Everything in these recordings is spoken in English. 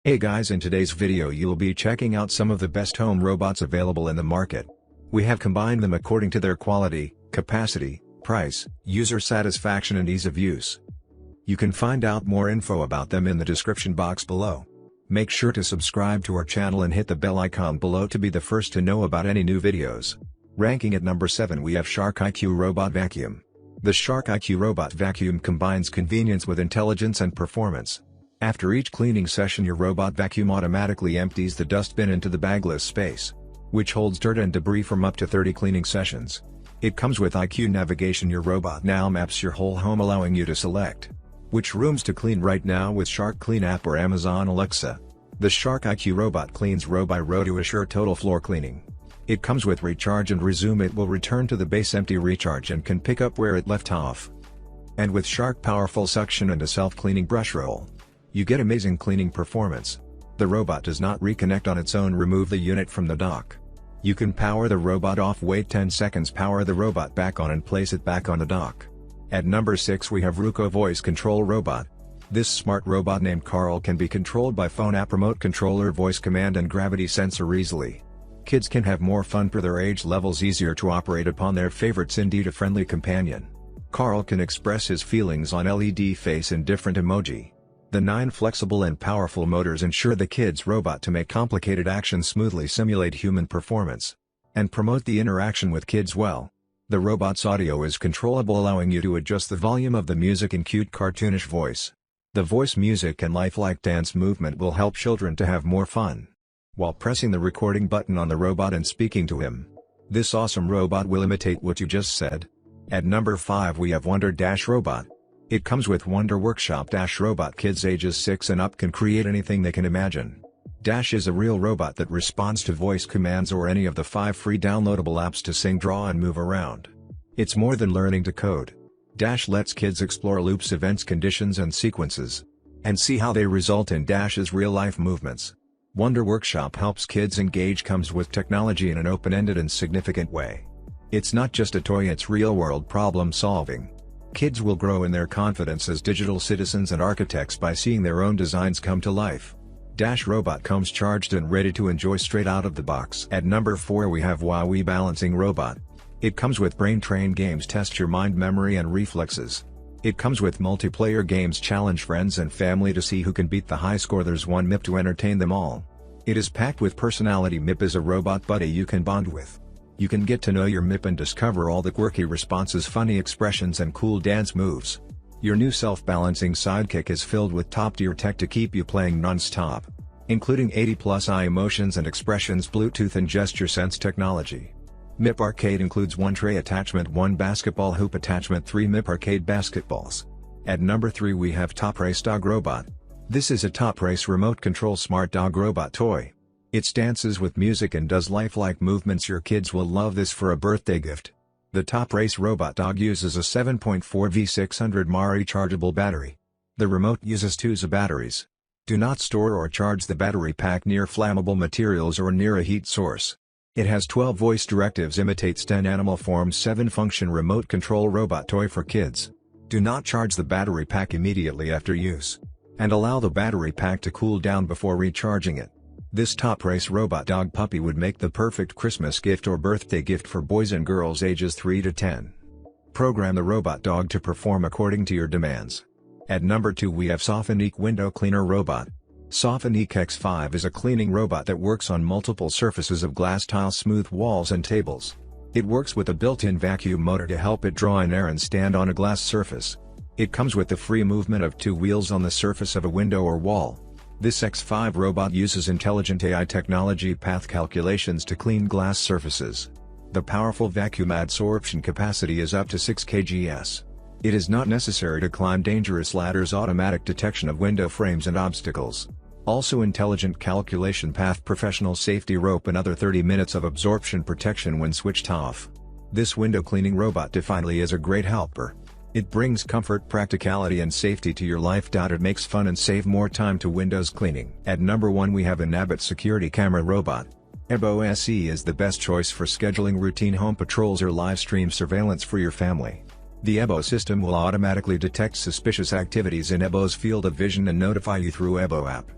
Hey guys, in today's video you'll be checking out some of the best home robots available in the market. We have combined them according to their quality, capacity, price, user satisfaction and ease of use. You can find out more info about them in the description box below. Make sure to subscribe to our channel and hit the bell icon below to be the first to know about any new videos. Ranking at number 7 we have Shark IQ Robot Vacuum. The Shark IQ Robot Vacuum combines convenience with intelligence and performance. After each cleaning session your robot vacuum automatically empties the dustbin into the bagless space, which holds dirt and debris from up to 30 cleaning sessions. It comes with IQ navigation. Your robot now maps your whole home, allowing you to select which rooms to clean right now with Shark Clean app or Amazon Alexa. The Shark IQ Robot cleans row by row to assure total floor cleaning. It comes with recharge and resume. It will return to the base empty recharge and can pick up where it left off. And with Shark powerful suction and a self-cleaning brush roll, you get amazing cleaning performance. The robot does not reconnect on its own. Remove the unit from the dock. You can power the robot off, wait 10 seconds, power the robot back on and place it back on the dock. At number 6 we have Ruko Voice Control Robot. This smart robot named Carle can be controlled by phone app, remote controller, voice command and gravity sensor easily. Kids can have more fun per their age levels, easier to operate upon their favorites, indeed a friendly companion. Carle can express his feelings on LED face in different emoji. The 9 flexible and powerful motors ensure the kid's robot to make complicated actions smoothly, simulate human performance, and promote the interaction with kids well. The robot's audio is controllable, allowing you to adjust the volume of the music in cute cartoonish voice. The voice music and lifelike dance movement will help children to have more fun while pressing the recording button on the robot and speaking to him. This awesome robot will imitate what you just said. At number 5 we have Wonder Dash Robot. It comes with Wonder Workshop Dash Robot. Kids ages 6 and up can create anything they can imagine. Dash is a real robot that responds to voice commands or any of the 5 free downloadable apps to sing, draw and move around. It's more than learning to code. Dash lets kids explore loops, events, conditions and sequences, and see how they result in Dash's real-life movements. Wonder Workshop helps kids engage, comes with technology in an open-ended and significant way. It's not just a toy, it's real-world problem solving. Kids will grow in their confidence as digital citizens and architects by seeing their own designs come to life. Dash Robot comes charged and ready to enjoy straight out of the box. At number 4 we have Huawei Balancing Robot. It comes with brain-trained games, test your mind, memory and reflexes. It comes with multiplayer games, challenge friends and family to see who can beat the high score. There's one MIP to entertain them all. It is packed with personality. MIP is a robot buddy you can bond with. You can get to know your MIP and discover all the quirky responses, funny expressions and cool dance moves. Your new self-balancing sidekick is filled with top-tier tech to keep you playing non-stop, including 80+ eye emotions and expressions, Bluetooth and gesture sense technology. MIP Arcade includes 1 tray attachment, 1 basketball hoop attachment, 3 MIP Arcade basketballs. At number 3 we have TopRace Dog Robot. This is a TopRace remote control smart dog robot toy. It dances with music and does lifelike movements. Your kids will love this for a birthday gift. The TopRace Robot Dog uses a 7.4 V600 mAh rechargeable battery. The remote uses 2 batteries. Do not store or charge the battery pack near flammable materials or near a heat source. It has 12 voice directives, imitates 10 animal forms. 7 function remote control robot toy for kids. Do not charge the battery pack immediately after use, and allow the battery pack to cool down before recharging it. This TopRace Robot Dog puppy would make the perfect Christmas gift or birthday gift for boys and girls ages 3 to 10. Program the robot dog to perform according to your demands. At number 2 we have Sofinique Window Cleaner Robot. Sofinique X5 is a cleaning robot that works on multiple surfaces of glass, tiles, smooth walls and tables. It works with a built-in vacuum motor to help it draw in air and stand on a glass surface. It comes with the free movement of 2 wheels on the surface of a window or wall. This X5 robot uses intelligent AI technology path calculations to clean glass surfaces. The powerful vacuum adsorption capacity is up to 6 kgs. It is not necessary to climb dangerous ladders, automatic detection of window frames and obstacles. Also intelligent calculation path, professional safety rope and other 30 minutes of absorption protection when switched off. This window cleaning robot definitely is a great helper. It brings comfort, practicality and safety to your life. It makes fun and save more time to windows cleaning. At number 1 we have an Abbott Security Camera Robot. Ebo SE is the best choice for scheduling routine home patrols or live stream surveillance for your family. The Ebo system will automatically detect suspicious activities in Ebo's field of vision and notify you through Ebo app.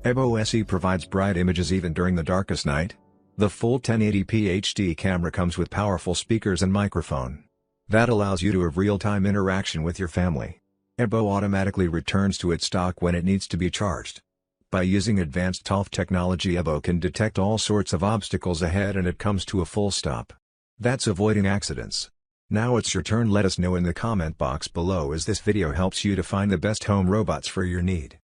Evo SE provides bright images even during the darkest night. The full 1080p HD camera comes with powerful speakers and microphone. That allows you to have real-time interaction with your family. Evo automatically returns to its dock when it needs to be charged. By using advanced TOF technology, Evo can detect all sorts of obstacles ahead and it comes to a full stop. That's avoiding accidents. Now it's your turn. Let us know in the comment box below as this video helps you to find the best home robots for your need.